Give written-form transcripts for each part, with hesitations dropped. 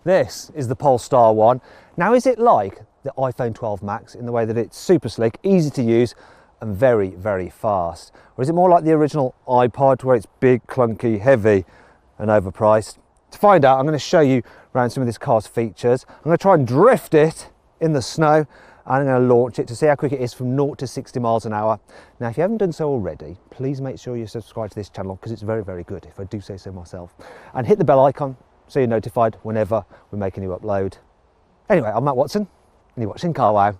This is the Polestar one. Now, is it like the iPhone 12 Max in the way that it's super slick, easy to use, and very, very fast? Or is it more like the original iPod, where it's big, clunky, heavy, and overpriced? To find out, I'm going to show you around some of this car's features. I'm going to try and drift it in the snow, and I'm going to launch it to see how quick it is from 0 to 60 miles an hour. Now, if you haven't done so already, please make sure you subscribe to this channel, because it's very, very good, if I do say so myself. And hit the bell icon so you're notified whenever we make a new upload. Anyway, I'm Matt Watson, and you're watching Carwow.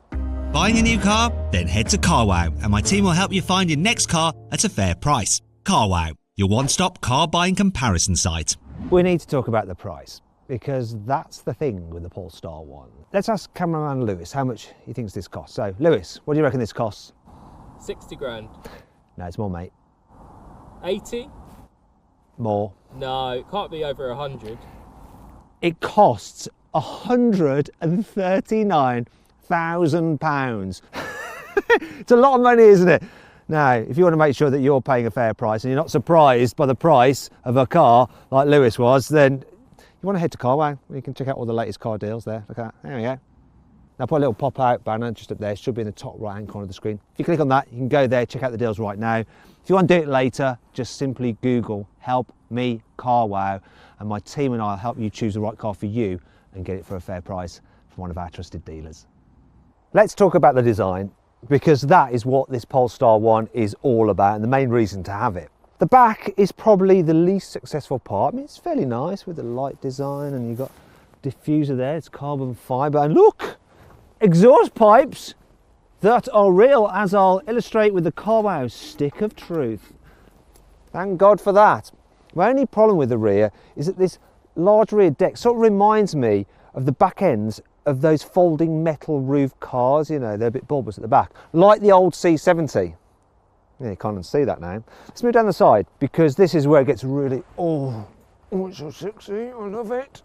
Buying a new car? Then head to Carwow, and my team will help you find your next car at a fair price. Carwow, your one-stop car buying comparison site. We need to talk about the price, because that's the thing with the Polestar one. Let's ask cameraman Lewis how much he thinks this costs. So, Lewis, what do you reckon this costs? 60 grand. No, it's more, mate. 80? More. No, it can't be over 100. It costs £139,000. It's a lot of money, isn't it? Now, if you want to make sure that you're paying a fair price and you're not surprised by the price of a car like Lewis was, then you want to head to Carwow. You can check out all the latest car deals there. Look at that. There we go. Now, put a little pop-out banner just up there. It should be in the top right-hand corner of the screen. If you click on that, you can go there, check out the deals right now. If you want to do it later, just simply Google "Help Me Carwow," and my team and I will help you choose the right car for you and get it for a fair price from one of our trusted dealers. Let's talk about the design, because that is what this Polestar one is all about and the main reason to have it. The back is probably the least successful part. I mean, it's fairly nice with the light design, and you've got diffuser there, it's carbon fibre, and look, exhaust pipes that are real, as I'll illustrate with the Carwow stick of truth. Thank God for that. My only problem with the rear is that this large rear deck sort of reminds me of the back ends of those folding metal roof cars. You know, they're a bit bulbous at the back, like the old C70. Yeah, you can't see that now. Let's move down the side, because this is where it gets really, oh, it's so sexy, I love it.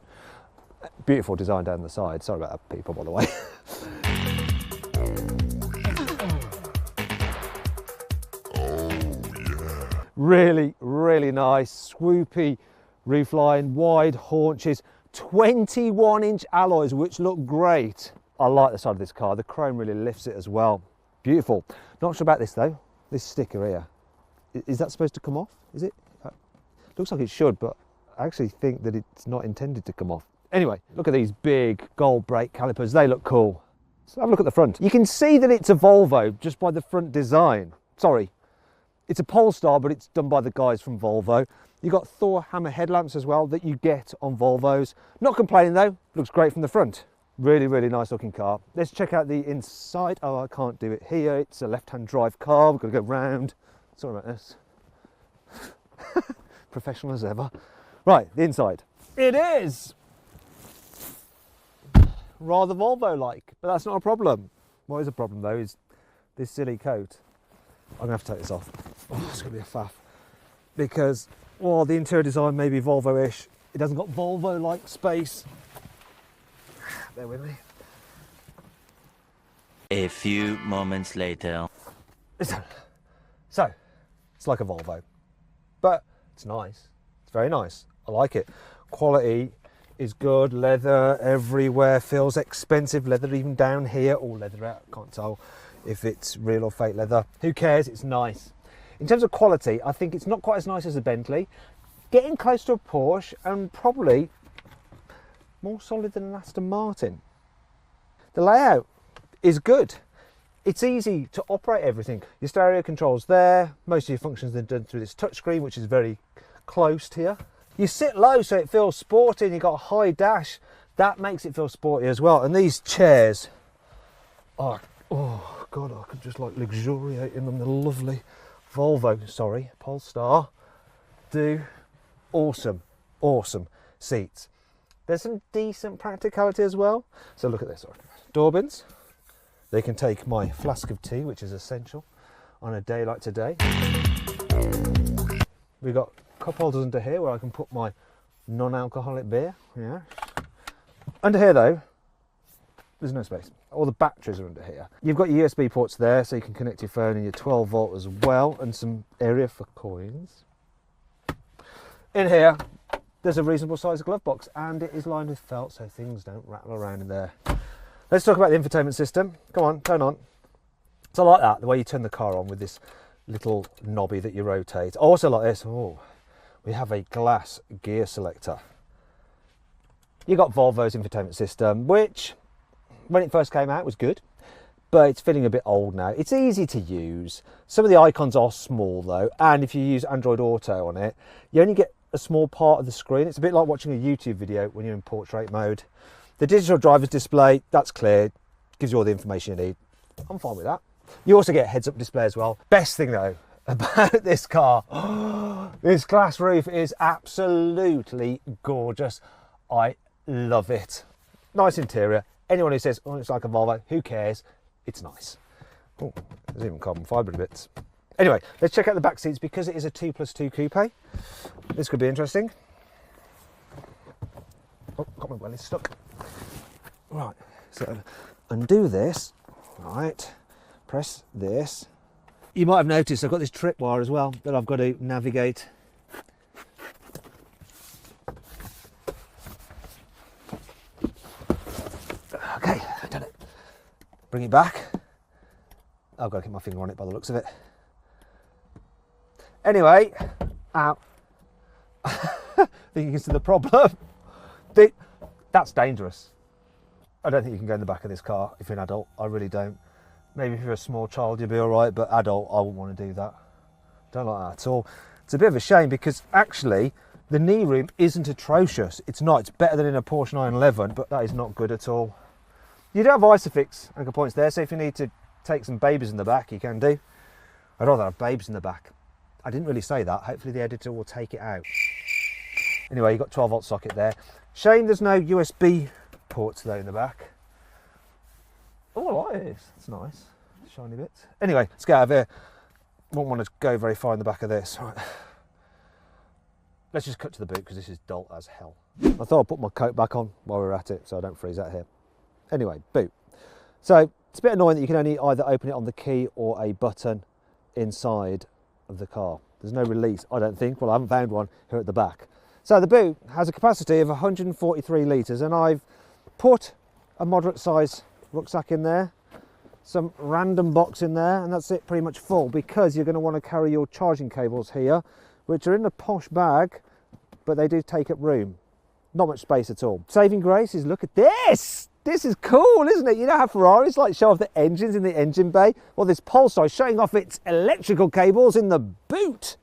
Beautiful design down the side. Sorry about that, people, by the way. Really, really nice, swoopy roofline, wide haunches, 21-inch alloys, which look great. I like the side of this car. The chrome really lifts it as well. Beautiful. Not sure about this though. This sticker here. Is that supposed to come off? Is it? Looks like it should, but I actually think that it's not intended to come off. Anyway, look at these big gold brake calipers. They look cool. So have a look at the front. You can see that it's a Volvo just by the front design. Sorry. It's a Polestar, but it's done by the guys from Volvo. You've got Thor hammer headlamps as well that you get on Volvos. Not complaining though, looks great from the front. Really, really nice looking car. Let's check out the inside. Oh, I can't do it here. It's a left-hand drive car. We've got to go round. Sorry about this. Professional as ever. Right, the inside. It is rather Volvo-like, but that's not a problem. What is a problem though is this silly coat. I'm gonna have to take this off. Oh, it's gonna be a faff. Because while the interior design may be Volvo-ish, it hasn't got Volvo-like space. Bear with me. A few moments later. So, it's like a Volvo, but it's nice. It's very nice. I like it. Quality is good. Leather everywhere. Feels expensive. Leather even down here. All leather out. Can't tell if it's real or fake leather. Who cares? It's nice. In terms of quality, I think it's not quite as nice as a Bentley. Getting close to a Porsche, and probably more solid than an Aston Martin. The layout is good. It's easy to operate everything. Your stereo controls there. Most of your functions are done through this touchscreen, which is very close here. You sit low so it feels sporty, and you've got a high dash. That makes it feel sporty as well. And these chairs are, oh God, I could just like luxuriate in them. They're lovely. Polestar do awesome seats. There's some decent practicality as well. So look at this. Door bins. They can take my flask of tea, which is essential on a day like today. We've got cup holders under here where I can put my non-alcoholic beer. Yeah. Under here though, there's no space. All the batteries are under here. You've got your USB ports there, so you can connect your phone and your 12 volt as well, and some area for coins. In here, there's a reasonable size glove box, and it is lined with felt so things don't rattle around in there. Let's talk about the infotainment system. Come on, turn on. So I like that, the way you turn the car on with this little knobby that you rotate. I also like this. Oh, we have a glass gear selector. You got Volvo's infotainment system, which when it first came out was good, but it's feeling a bit old now. It's easy to use. Some of the icons are small though, and if you use Android Auto on it, you only get a small part of the screen. It's a bit like watching a YouTube video when you're in portrait mode. The digital driver's display, that's clear, gives you all the information you need. I'm fine with that. You also get a heads-up display as well. Best thing though about this car, this glass roof is absolutely gorgeous. I love it. Nice interior. Anyone who says, oh, it's like a Volvo, who cares? It's nice. Oh, there's even carbon fibre bits. Anyway, let's check out the back seats because it is a 2+2 coupe. This could be interesting. Oh, got my welly stuck. Right, so undo this. Right, press this. You might have noticed I've got this tripwire as well that I've got to navigate. Okay, I've done it. Bring it back. I've got to keep my finger on it by the looks of it. Anyway, ow. I think you can see the problem. That's dangerous. I don't think you can go in the back of this car if you're an adult. I really don't. Maybe if you're a small child, you'll be all right, but adult, I wouldn't want to do that. Don't like that at all. It's a bit of a shame because actually the knee room isn't atrocious. It's not. It's better than in a Porsche 911, but that is not good at all. You do have Isofix anchor points there, so if you need to take some babies in the back, you can do. I'd rather have babes in the back. I didn't really say that. Hopefully the editor will take it out. Anyway, you've got 12-volt socket there. Shame there's no USB ports though in the back. Oh, I like this. It's nice. Shiny bits. Anyway, let's get out of here. Won't want to go very far in the back of this. Right. Let's just cut to the boot because this is dull as hell. I thought I'd put my coat back on while we're at it so I don't freeze out here. Anyway, boot. So it's a bit annoying that you can only either open it on the key or a button inside of the car. There's no release, I don't think. Well, I haven't found one here at the back. So the boot has a capacity of 143 litres and I've put a moderate size rucksack in there, some random box in there, and that's it, pretty much full, because you're going to want to carry your charging cables here, which are in a posh bag, but they do take up room. Not much space at all. Saving grace is, look at this! This is cool, isn't it? You know how Ferraris like show off the engines in the engine bay? Well, this Polestar is showing off its electrical cables in the boot.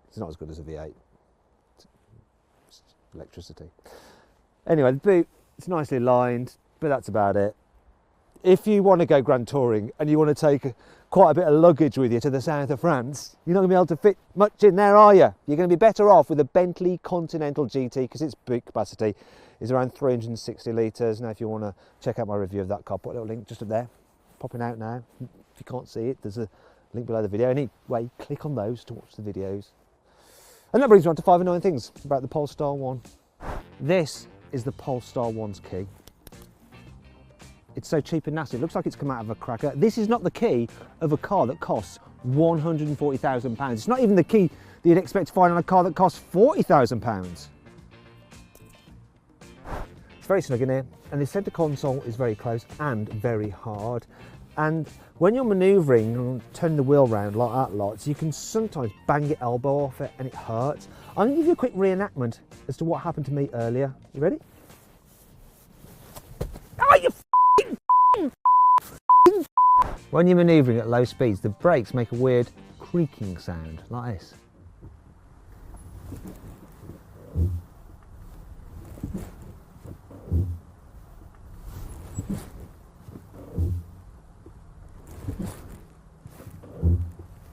It's not as good as a V8. It's electricity. Anyway, the boot, it's nicely lined, but that's about it. If you want to go grand touring and you want to take quite a bit of luggage with you to the south of France, you're not going to be able to fit much in there, are you? You're going to be better off with a Bentley Continental GT because its boot capacity is around 360 litres. Now, if you want to check out my review of that car, put a little link just up there, popping out now. If you can't see it, there's a link below the video. Anyway, click on those to watch the videos. And that brings me on to 5 annoying things about the Polestar 1. This is the Polestar 1's key. It's so cheap and nasty. It looks like it's come out of a cracker. This is not the key of a car that costs £140,000. It's not even the key that you'd expect to find on a car that costs £40,000. It's very snug in here, and the centre console is very close and very hard. And when you're manoeuvring and turning the wheel around like that lots, you can sometimes bang your elbow off it and it hurts. I'm going to give you a quick reenactment as to what happened to me earlier. You ready? Oh, you When you're manoeuvring at low speeds, the brakes make a weird creaking sound like this.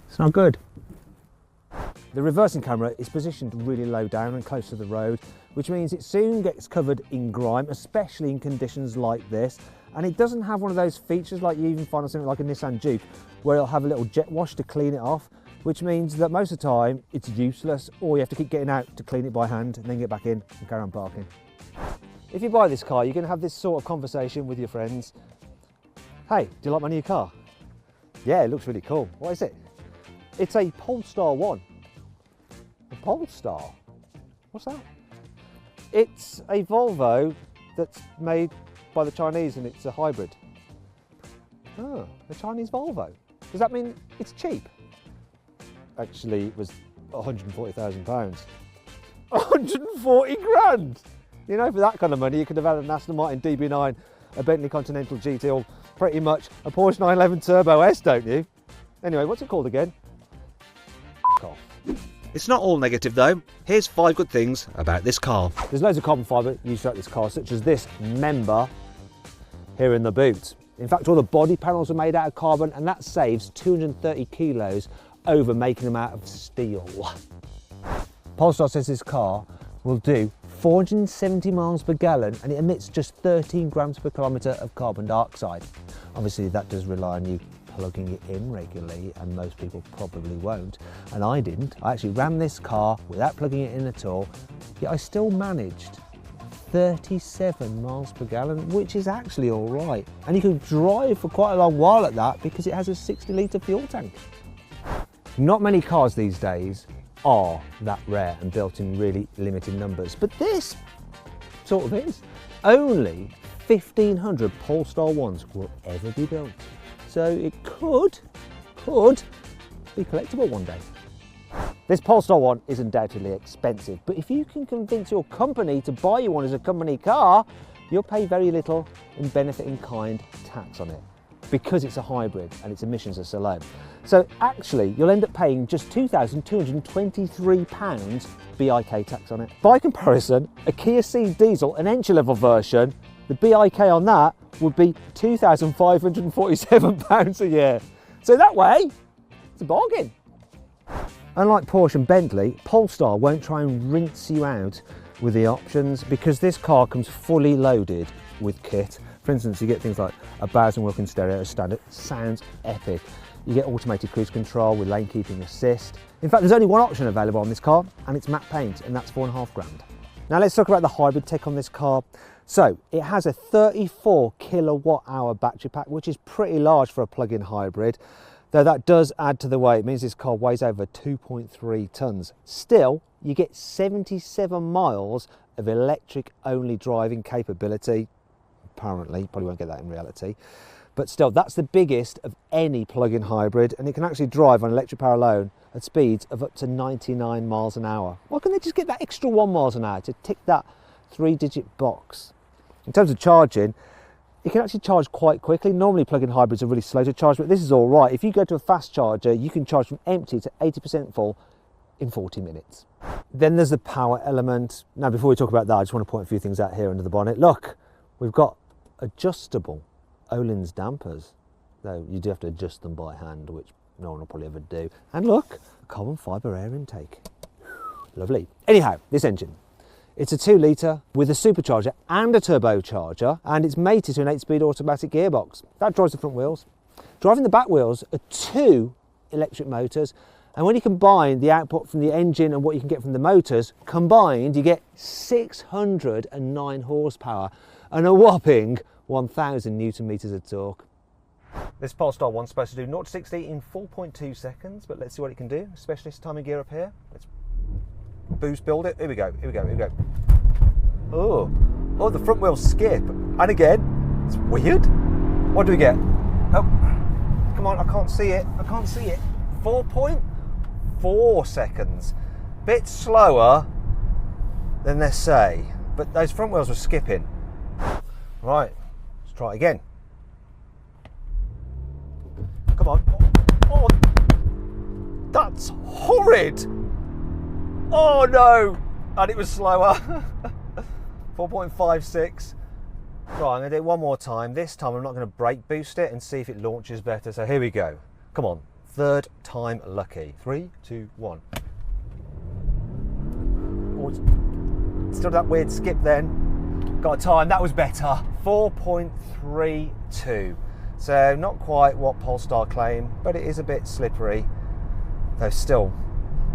It's not good. The reversing camera is positioned really low down and close to the road, which means it soon gets covered in grime, especially in conditions like this. And it doesn't have one of those features like you even find on something like a Nissan Juke, where it'll have a little jet wash to clean it off, which means that most of the time it's useless, or you have to keep getting out to clean it by hand and then get back in and carry on parking. If you buy this car, you're going to have this sort of conversation with your friends. Hey, do you like my new car? Yeah, it looks really cool. What is it? It's a Polestar 1. Polestar. What's that? It's a Volvo that's made by the Chinese and it's a hybrid. Oh, a Chinese Volvo. Does that mean it's cheap? Actually, it was £140,000. 140 grand! You know, for that kind of money, you could have had an Aston Martin DB9, a Bentley Continental GT, or pretty much a Porsche 911 Turbo S, don't you? Anyway, what's it called again? Off. It's not all negative though. Here's 5 good things about this car. There's loads of carbon fibre used throughout this car, such as this member here in the boot. In fact, all the body panels are made out of carbon, and that saves 230 kilos over making them out of steel. Polestar says this car will do 470 miles per gallon and it emits just 13 grams per kilometre of carbon dioxide. Obviously that does rely on you plugging it in regularly, and most people probably won't, and I didn't. I actually ran this car without plugging it in at all, yet I still managed 37 miles per gallon, which is actually all right. And you can drive for quite a long while at that because it has a 60-litre fuel tank. Not many cars these days are that rare and built in really limited numbers, but this sort of is. Only 1,500 Polestar 1s will ever be built, so it could be collectible one day. This Polestar 1 is undoubtedly expensive, but if you can convince your company to buy you one as a company car, you'll pay very little in benefit in kind tax on it, because it's a hybrid and its emissions are so low. So actually, you'll end up paying just £2,223 BIK tax on it. By comparison, a Kia Ceed diesel, an entry-level version, the BIK on that would be £2,547 a year. So that way, it's a bargain. Unlike Porsche and Bentley, Polestar won't try and rinse you out with the options, because this car comes fully loaded with kit. For instance, you get things like a Bowers & Wilkins stereo as standard. Sounds epic. You get automated cruise control with lane keeping assist. In fact, there's only one option available on this car, and it's matte paint, and that's £4.5 grand. Now let's talk about the hybrid tech on this car. So it has a 34 kilowatt hour battery pack, which is pretty large for a plug-in hybrid, though that does add to the weight. It means this car weighs over 2.3 tonnes. Still, you get 77 miles of electric only driving capability. Apparently, you probably won't get that in reality. But still, that's the biggest of any plug-in hybrid, and it can actually drive on electric power alone at speeds of up to 99 miles an hour. Why can't they just get that extra 1 miles an hour to tick that 3-digit box? In terms of charging, it can actually charge quite quickly. Normally plug-in hybrids are really slow to charge, but this is all right. If you go to a fast charger, you can charge from empty to 80% full in 40 minutes. Then there's the power element. Now, before we talk about that, I just want to point a few things out here under the bonnet. Look, we've got adjustable Öhlins dampers, though you do have to adjust them by hand, which no one will probably ever do. And look, a carbon fibre air intake. Lovely. Anyhow, this engine. It's a 2-litre with a supercharger and a turbocharger, and it's mated to an 8-speed automatic gearbox. That drives the front wheels. Driving the back wheels are 2 electric motors, and when you combine the output from the engine and what you can get from the motors, combined you get 609 horsepower and a whopping 1,000 newton meters of torque. This Polestar 1's supposed to do 0 to 60 in 4.2 seconds, but let's see what it can do, especially this timing gear up here. Let's boost build it. Here we go, here we go, here we go. Oh, the front wheels skip. And again, it's weird. What do we get? Oh, come on, I can't see it. 4.4 seconds. Bit slower than they say, but those front wheels were skipping. Right, let's try it again. Come on. Oh, that's horrid. Oh no, and it was slower. 4.56. Right, I'm going to do it one more time. This time I'm not going to brake boost it and see if it launches better. So here we go. Come on, 3rd time lucky. 3, 2, 1. Oh, still that weird skip then. Got a time, that was better. 4.32. So not quite what Polestar claim, but it is a bit slippery, though still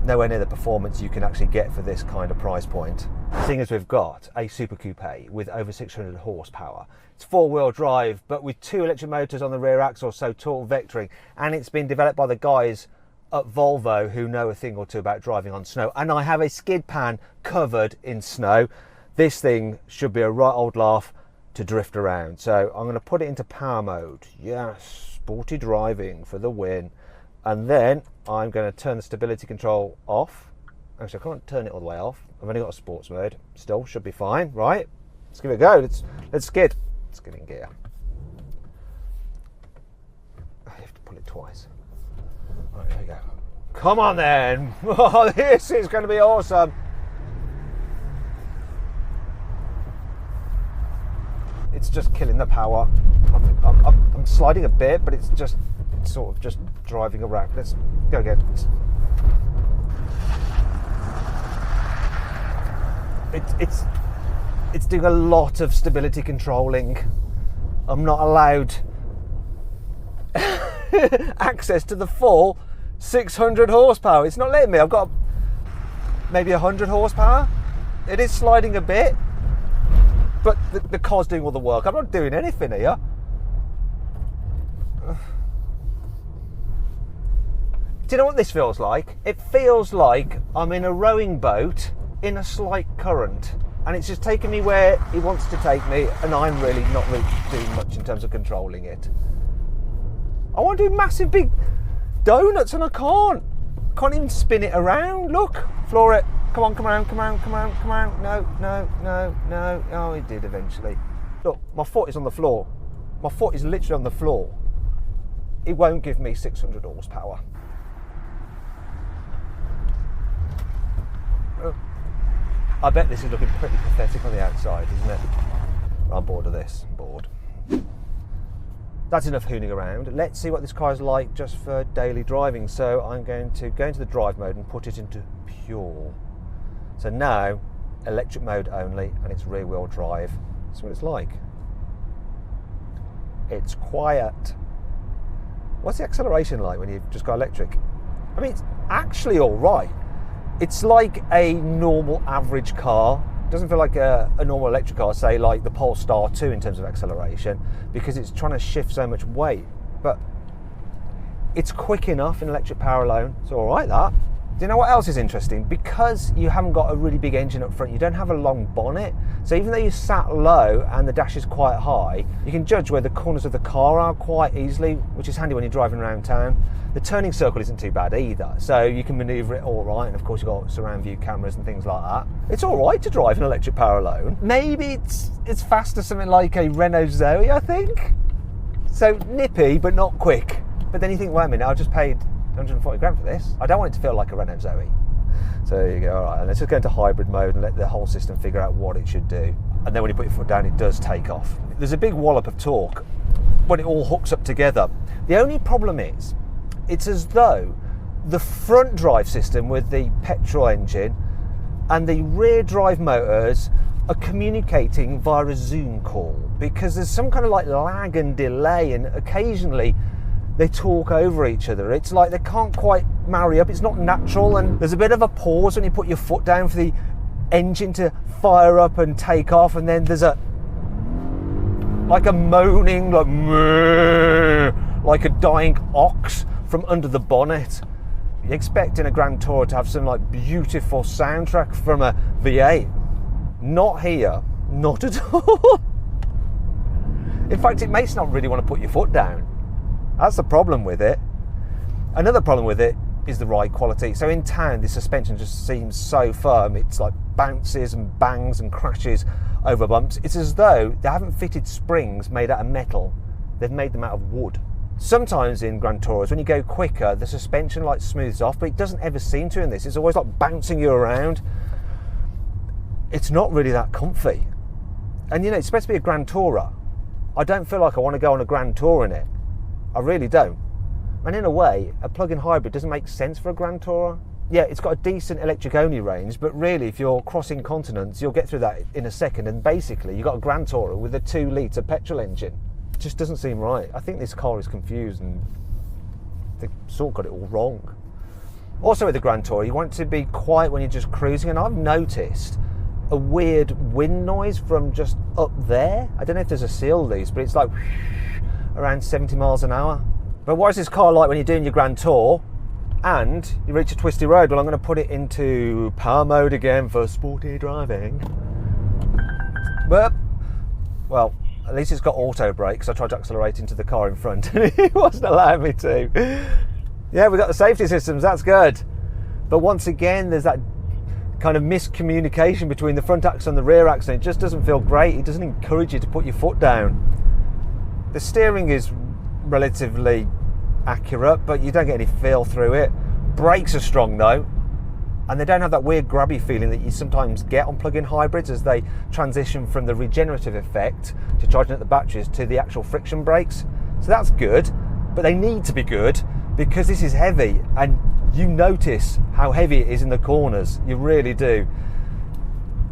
nowhere near the performance you can actually get for this kind of price point. Seeing as we've got a super coupe with over 600 horsepower, it's 4-wheel drive, but with 2 electric motors on the rear axle, so torque vectoring, and it's been developed by the guys at Volvo who know a thing or two about driving on snow, and I have a skid pan covered in snow. This thing should be a right old laugh to drift around. So I'm going to put it into power mode. Yes, sporty driving for the win. And then I'm going to turn the stability control off. Actually, I can't turn it all the way off. I've only got a sports mode. Still should be fine, right? Let's give it a go. Let's skid. Let's get in gear. I have to pull it twice. Right, here we go. Come on then. Oh, this is going to be awesome. It's just killing the power. I'm sliding a bit, but it's just sort of just driving around. Let's go again. It's doing a lot of stability controlling. I'm not allowed access to the full 600 horsepower. It's not letting me. I've got maybe 100 horsepower. It is sliding a bit, but the car's doing all the work. I'm not doing anything here. Do you know what this feels like? It feels like I'm in a rowing boat in a slight current, and it's just taking me where he wants to take me, and I'm really not really doing much in terms of controlling it. I want to do massive big donuts and I can't even spin it around. Look, floor it. Come on, come around, come around, come around, come around. No. Oh, it did eventually. Look, my foot is on the floor. My foot is literally on the floor. It won't give me 600 horsepower. I bet this is looking pretty pathetic on the outside, isn't it? I'm bored of this. I'm bored. That's enough hooning around. Let's see what this car is like just for daily driving. So I'm going to go into the drive mode and put it into pure. So now, electric mode only, and it's rear wheel drive. That's what it's like. It's quiet. What's the acceleration like when you've just got electric? I mean, it's actually all right. It's like a normal average car. It doesn't feel like a normal electric car, say like the Polestar 2 in terms of acceleration, because it's trying to shift so much weight. But it's quick enough in electric power alone. It's all right, that. Do you know what else is interesting? Because you haven't got a really big engine up front, you don't have a long bonnet. So even though you sat low and the dash is quite high, you can judge where the corners of the car are quite easily, which is handy when you're driving around town. The turning circle isn't too bad either, so you can manoeuvre it all right. And of course you've got surround view cameras and things like that. It's all right to drive an electric power alone. Maybe it's faster, something like a Renault Zoe, I think. So nippy, but not quick. But then you think, wait a minute, I just paid 140 grand for this. I don't want it to feel like a Renault Zoe. So there you go, all right, and let's just go into hybrid mode and let the whole system figure out what it should do. And then when you put your foot down, it does take off. There's a big wallop of torque when it all hooks up together. The only problem is, it's as though the front drive system with the petrol engine and the rear drive motors are communicating via a Zoom call, because there's some kind of like lag and delay, and occasionally they talk over each other. It's like they can't quite marry up. It's not natural, and there's a bit of a pause when you put your foot down for the engine to fire up and take off, and then there's a moaning, like a dying ox from under the bonnet. You expect in a Grand Tourer to have some like beautiful soundtrack from a V8. Not here, not at all. In fact, it makes not really want to put your foot down. That's the problem with it. Another problem with it is the ride quality. So in town, the suspension just seems so firm. It's like bounces and bangs and crashes over bumps. It's as though they haven't fitted springs made out of metal. They've made them out of wood. Sometimes in Grand Tourers, when you go quicker, the suspension like smooths off, but it doesn't ever seem to in this. It's always like bouncing you around. It's not really that comfy. And you know, it's supposed to be a Grand Tourer. I don't feel like I want to go on a Grand Tour in it. I really don't. And in a way, a plug-in hybrid doesn't make sense for a Grand Tourer. Yeah, it's got a decent electric-only range, but really, if you're crossing continents, you'll get through that in a second, and basically, you've got a Grand Tourer with a 2-litre petrol engine. It just doesn't seem right. I think this car is confused, and they've sort of got it all wrong. Also with the Grand Tourer, you want it to be quiet when you're just cruising, and I've noticed a weird wind noise from just up there. I don't know if there's a seal these, but it's like around 70 miles an hour. But what is this car like when you're doing your Grand Tour and you reach a twisty road. Well, I'm going to put it into power mode again for sporty driving. But, well, at least it's got auto brakes. I tried to accelerate into the car in front and it wasn't allowing me to. Yeah, we've got the safety systems, that's good. But once again, there's that kind of miscommunication between the front axle and the rear axle. It just doesn't feel great. It doesn't encourage you to put your foot down. The steering is relatively accurate, but you don't get any feel through it. Brakes are strong though, and they don't have that weird grabby feeling that you sometimes get on plug-in hybrids as they transition from the regenerative effect to charging at the batteries to the actual friction brakes. So that's good, but they need to be good because this is heavy, and you notice how heavy it is in the corners. You really do.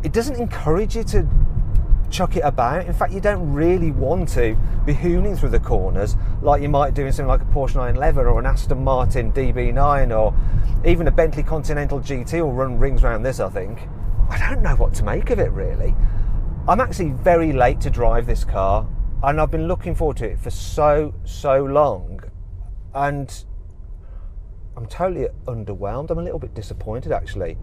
It doesn't encourage you to chuck it about. In fact, you don't really want to be hooning through the corners like you might do in something like a Porsche 911 or an Aston Martin DB9 or even a Bentley Continental GT will run rings around this, I think. I don't know what to make of it, really. I'm actually very late to drive this car, and I've been looking forward to it for so long, and I'm totally underwhelmed. I'm a little bit disappointed, actually.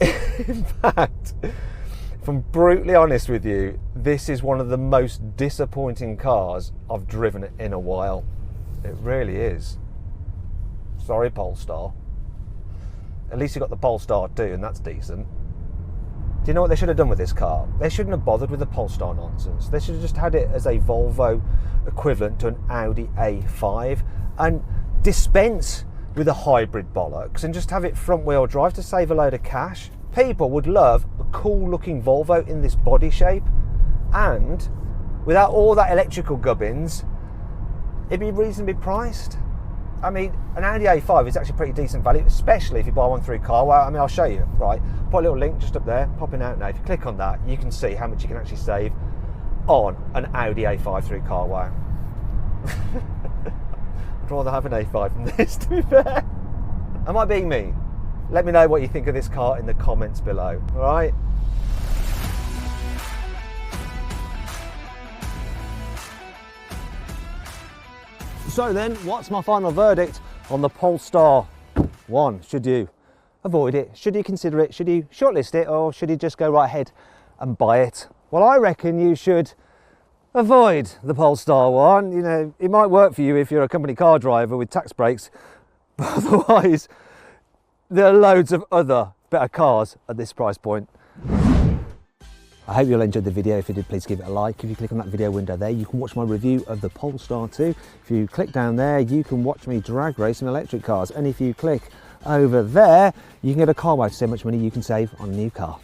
In fact, if I'm brutally honest with you, this is one of the most disappointing cars I've driven in a while. It really is. Sorry, Polestar. At least you got the Polestar 2, and that's decent. Do you know what they should have done with this car? They shouldn't have bothered with the Polestar nonsense. They should have just had it as a Volvo equivalent to an Audi A5 and dispense with the hybrid bollocks and just have it front wheel drive to save a load of cash. People would love a cool looking Volvo in this body shape, and without all that electrical gubbins, it'd be reasonably priced. I mean, an Audi A5 is actually pretty decent value, especially if you buy one through Carwow. I mean, I'll show you, right? Put a little link just up there, popping out now. If you click on that, you can see how much you can actually save on an Audi A5 through Carwow. I'd rather have an A5 than this, to be fair. Am I being mean? Let me know what you think of this car in the comments below, all right? So then, what's my final verdict on the Polestar 1? Should you avoid it? Should you consider it? Should you shortlist it? Or should you just go right ahead and buy it? Well, I reckon you should avoid the Polestar 1. You know, it might work for you if you're a company car driver with tax breaks, but otherwise, there are loads of other better cars at this price point. I hope you'll enjoy the video. If you did, please give it a like. If you click on that video window there, you can watch my review of the Polestar 2. If you click down there, you can watch me drag race some electric cars. And if you click over there, you can get a Carwow to see how much money you can save on a new car.